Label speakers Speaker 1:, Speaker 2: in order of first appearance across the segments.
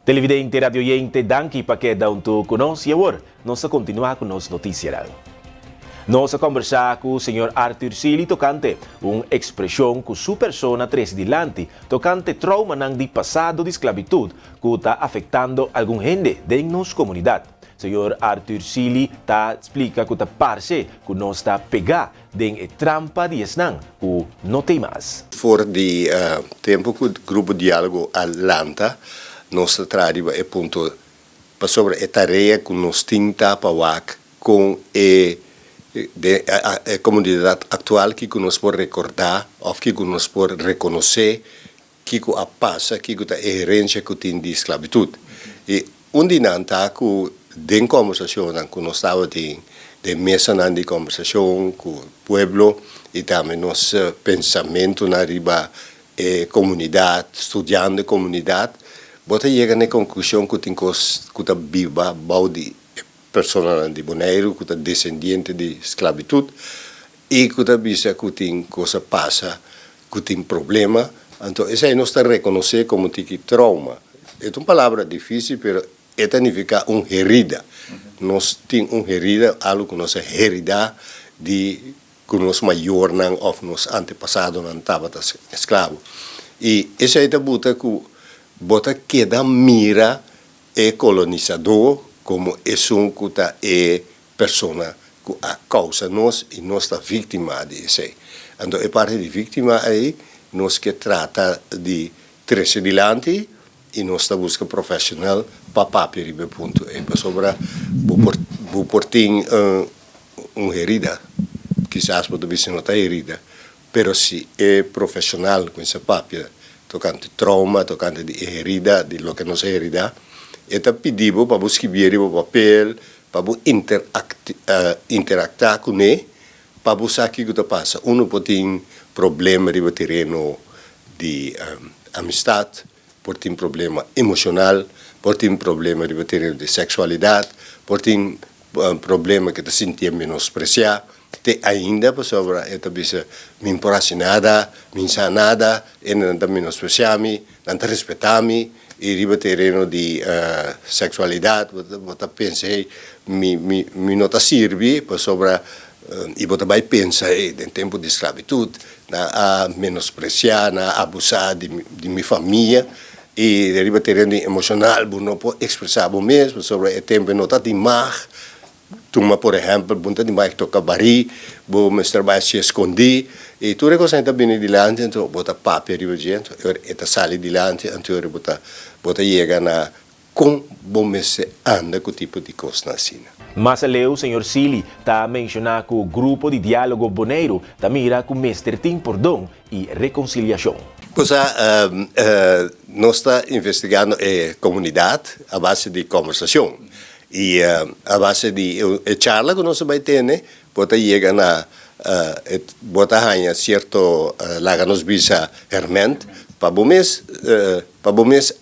Speaker 1: Televidente Radio Oyente, danke para que dão tu conosco e agora nós continuar com nosso noticiário. Nós conversar com o Sr. Arthur Sili tocante uma expressão que sua persona traz dilante tocante trauma nang di passado de esclavitud que está afetando algum gente de nossa comunidade. Sr. Arthur Sili explica que está parce que nós está pegar de trampa de esnang que não tem mais.
Speaker 2: Voor die tempo que o grupo diálogo Atlanta nós trabalhamos e ponto sobre a tarefa que nós tenta para com a comunidade atual que nós podemos recordar ou que nós podemos reconhecer que a passa que a herência que tem de esclavitud. E onde não está que de conversação que nós estava de mesa de conversação com o povo e também nosso pensamento na riba comunidade, estudando a comunidade, bota chega na conclusão que tem coisa que está viva, de pessoa de Bonaire, que está descendente de esclavitud e que está vista que tem coisa passa, que tem problema. Então, isso aí nós está reconhecer como tem trauma. É uma palavra difícil, mas significa uma herida. Nós temos uma herida, algo que nós herida de que nós maior ou nos antepassados não estavam escravos. E isso aí está bota queda mira colonizador como é pessoa que a causa nós e nós está vítima de isso. Então, é parte de vítima aí, nós que trata de trazer adiante e nós está busca profissional para papel ponto. É para sobra portem uma herida, quizás pode ser não está herida, pero se é profissional com esse papel tocante trauma, tocante de herida, de lo que nos herida, eta pedido para escrever o papel, para interactar com ele, para saber o que passa. Uno pode ter problema de terreno de amistade, pode ter problema emocional, pode ter problema de terreno de sexualidade, pode ter problema que te sentia menospreciado. Te ainda para sobre esta bisa me importa nada, me insa nada, e não te menospreciami, não te respeitami, e riba terreno de sexualidade, você pensa me não te serve para sobre e você vai pensar em tempo de esclavitud, na menospreciar, na abusar de minha família e riba terreno emocional, não pode expressar o mesmo sobre o tempo não está de mar. Tuma, por exemplo, bunta de mais toca bari, bo mestre vai se escondi e tudo coisa ainda bem dilante, então bota papel riba gente, eta sali dilante, então bota chega na com bom mestre anda com tipo de coisa assim.
Speaker 1: Mas o Sr. Sili está mencionando que o grupo de diálogo Bonaire está mira que o mestre tem perdão e reconciliação.
Speaker 2: Pois nós está investigando a comunidade a base de conversação. E a base de charla que nós vai ter, né, pode chegar na bota ganha certo lá nos bisa herment para bom mês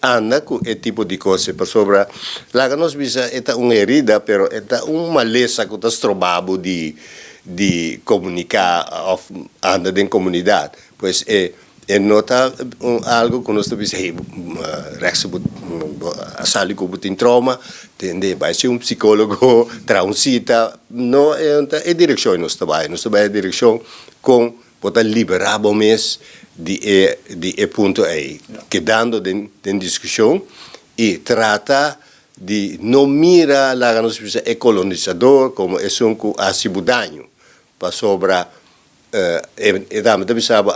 Speaker 2: anda com esse tipo de coisa para sobre lá nos bisa é uma herida, pero é uma maleza que está trobado de comunicar anda em comunidade, pois nota algo que nós estamos sali com tem trauma, vai ser psicólogo, traumcita, não é direção nós trabalhamos a direção com para liberar o mês de ponto aí, quedando de discussão e trata de não mirar lá nos é colonizador como é um que ha sido dano para sobra dame também sabe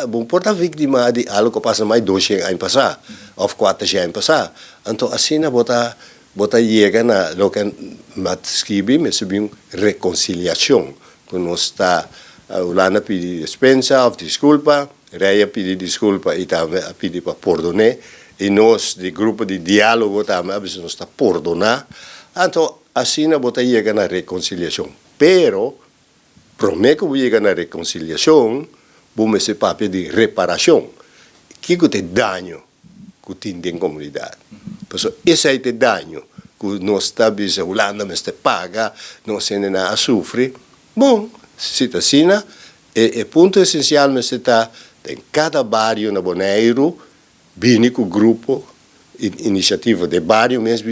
Speaker 2: bom porta vítima de algo que passa mais 2 anos passar ou 4 anos passar então assim na bota chega na lo que mat escrevi mas bem reconciliação que nós está Ulana pedi dispensa ou desculpa Reia pedi desculpa e também pedi para perdonar e nós de grupo de diálogo também nós está perdonar então assim na bota chega na reconciliação pero prometo que vou chegar na reconciliação, vamos ser papel de reparação. Que tem dano que tem na comunidade. Esse é o dano que nós estamos falando, mas paga, nós não a sofrer. Bom, se está assim, o ponto essencial está em cada bairro na Bonaire, vindo com o grupo iniciativa de barrio mesmo,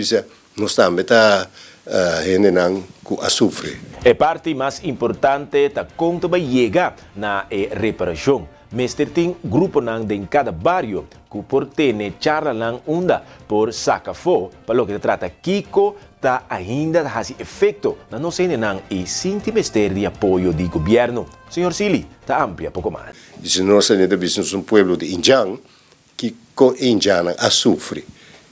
Speaker 2: nós também está com açúcar.
Speaker 1: A parte mais importante da conta vai chegar na reparação. Mestre tem grupo em cada barrio que por ter charla lang unda por sacafo, para lo que trata Kiko, tá ainda faz efeito na não sei nang e sinti mestre de apoio do governo. Senhor Sili, tá amplia pouco mais.
Speaker 2: Se nós somos um pueblo de Injang, que com Injang sofre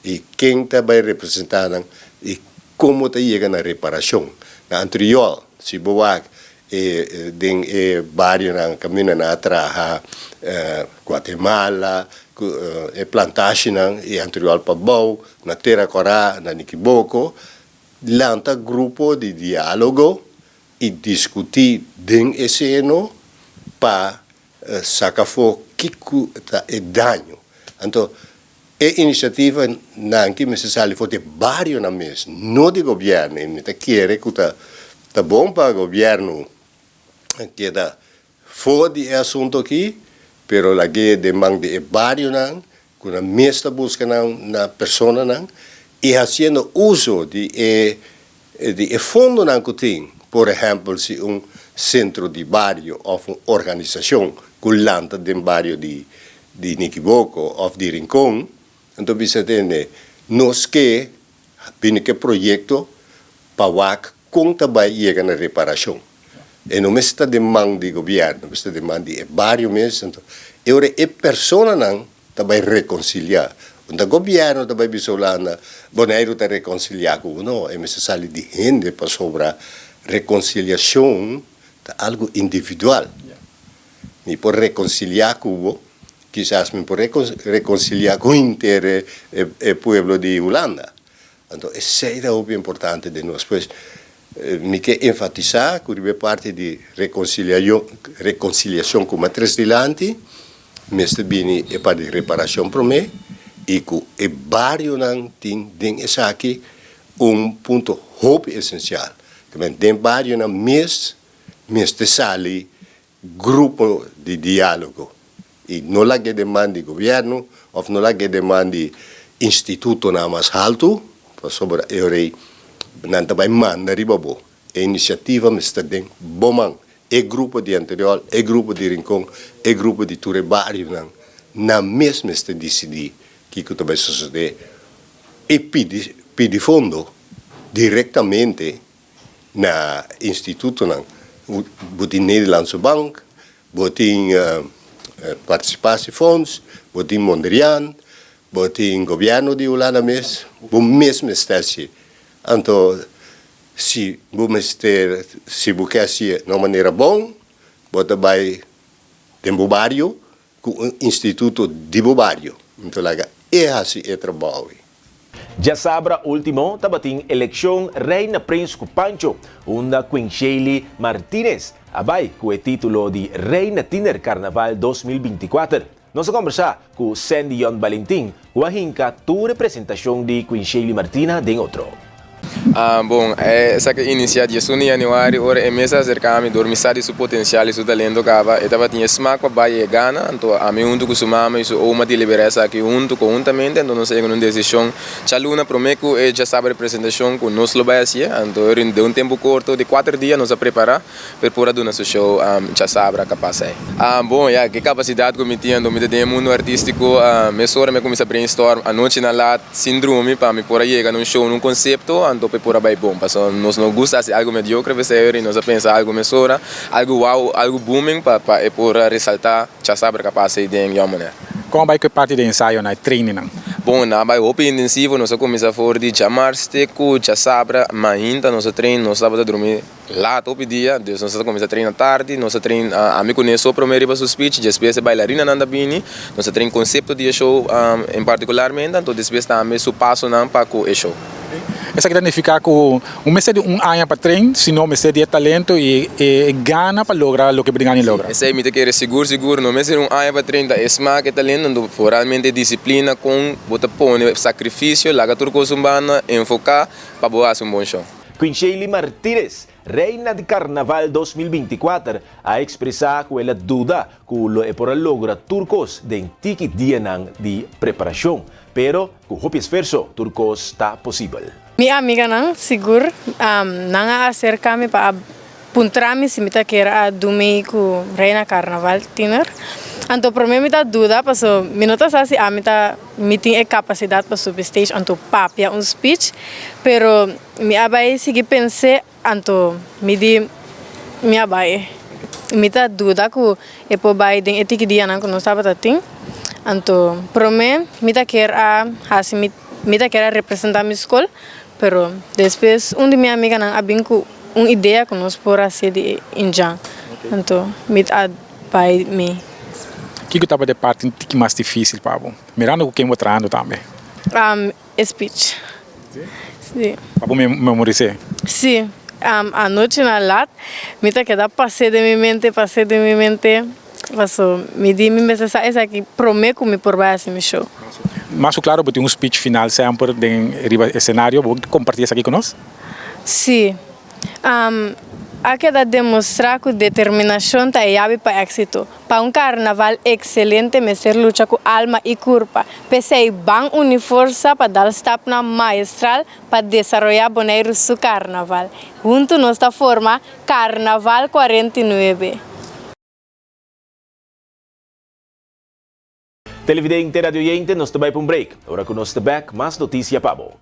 Speaker 2: e quem também representa e como está chegando na reparação. Na anterior, se boa den barrio na caminho na atrás Guatemala plantagem e anterior para Bau na Terra Corá na Niquiboko lanta grupo de diálogo e discutir den esse ano para sacar fo que é dano. Então a iniciativa não que necessário for de barrio na mês, não de governo, e te quer que tá bom para o governo que da fora de assunto aqui, pero la que demanda de barrio não, com a mesma busca na pessoa não, e fazendo uso de fundo não que tem, por exemplo, se centro de barrio ou uma organização que lanta de barrio de Niquiboko ou de Rincón, então você tem nós que projeto para com também chega na reparação. E não está demanda de governo, está demanda de barrio mesmo. Então, a pessoa não também reconciliar. O governo também bisolana, boneiro está reconciliar com uno, é necessário de gente para sobre reconciliação, é algo individual. E por reconciliar com o quizás me por reconciliar com o inteiro povo de Holanda. Então, isso é algo importante de nós. Pois, me quer enfatizar que a parte de reconciliação com a matriz delante, mas também é parte de reparação para mim, e que o barrio não tem aqui ponto hope essencial. Também barrio não mas te sale grupo de diálogo. E não lá que demanda de governo, ou não lá que demanda de instituto na mais alto, sobre a não também manda ribabo. A iniciativa me está dando bom é grupo de anterior, é grupo de Rincón, é grupo de Ture Barrio na mesma está decidir que também sucede e pede fundo diretamente na instituto não, botem Nederlandse Bank, botem participatie fonds, botem Mondrian, botem governo de Holanda mesmo, mesma espécie. Então, se você quer de uma maneira boa, você vai no barrio, com o Instituto de Barrio. Então, é assim o trabalho.
Speaker 1: Já sabra último, tabating eleksyon rei na Prince Pancho, unda Queen Shaylee Martinez, abay com o título de Rei na Tiner Carnaval 2024. Nós vamos conversar com Sandy Yon Valentin, com a hinca tu representação de Queen Shaylee Martinez de outro.
Speaker 3: Bom, essa iniciativa de 1 de janeiro, ora é mês acerca-me dormissar seu potencial e seu talento cava. Eu tava tinha smack para e gana, então a mim junto com sua mama isso uma de liberação aqui junto conjuntamente, então nós chegamos numa decisão. Chaluna prometo é já sabe a representação com nós lo vai assim, então de um tempo curto de 4 dias nós a preparar para pôr a nosso show já sabe capaz aí. Bom, que capacidade que me tinha no mundo artístico, mesora me começa a brainstorm a noite na lá síndrome para me pôr a chegar num show num conceito. Então, por aí bom, nós não gostamos de algo mediocre, e nós pensamos algo mesora, algo wow, algo booming, para ressaltar, já sabe capaz de ir de maneira.
Speaker 4: Como vai que parte de ensaio na treino?
Speaker 3: Bom, na vai open intensivo, nós começamos a fazer de chamar steco, já sabe, mas nós treino, nós sábado dormir lá todo dia, nós começamos a treinar tarde, nós treino, a mim conheço o primeiro para o speech, depois a bailarina nanda bini, nós treino conceito de show em particularmente, então depois também o passo não para o show.
Speaker 4: Essa que significa que mês de ano para treinar, senão mês de talento e gana para lograr o que Brigani logra.
Speaker 3: Essa é me quer seguro, não mês de ano para treinar, é smack e talento, realmente disciplina com bota põe sacrifício, laga turco sumbana, enfocar para boas bom show.
Speaker 1: Queen Shaylee Martinez, Reina de Carnaval 2024 a expressar que ela dúvida que o é por logra turcos de tiki dia de preparação, pero com o esforço turcos está possível.
Speaker 5: Minha amiga não seguro não acerca-me para puntrami se me tá queira dormir com Reina Carnaval tiner. Então para mim me dá dúvida, porque me nota assim a me tem capacidade para subir stage, então papia speech, pero me abai seguir pensar, então me abai me dá dúvida que é por baixo de etique dia não não estava tatim, então para mim me tá queira assim me tá queira representar minha escola, pero depois de minha amiga não abin com uma ideia que nós por assim de injang, então me dá bai me
Speaker 4: O que estava de parte que mais difícil, Pablo? Mirando o que eu trabalhando também.
Speaker 5: Speech. Sim.
Speaker 4: Pablo memorizar.
Speaker 5: Sim. A noite na lat, me tá queda passei de minha mente, passou, me di me essa aqui prometo me por baixo me show.
Speaker 4: Mas claro, tem speech final sempre dentro do cenário, vou compartilhar isso aqui conosco?
Speaker 5: Sim. A queda demonstrar que determinação está chave para êxito. Para carnaval excelente, mestre luta com alma e corpo. Pensei bem unir força para dar step na maestral para desenvolver boneiro su carnaval. Junto nossa forma Carnaval 49.
Speaker 1: Televidente, radio oyente, nos vai para break. Agora que nos back, mais notícia, Pabo.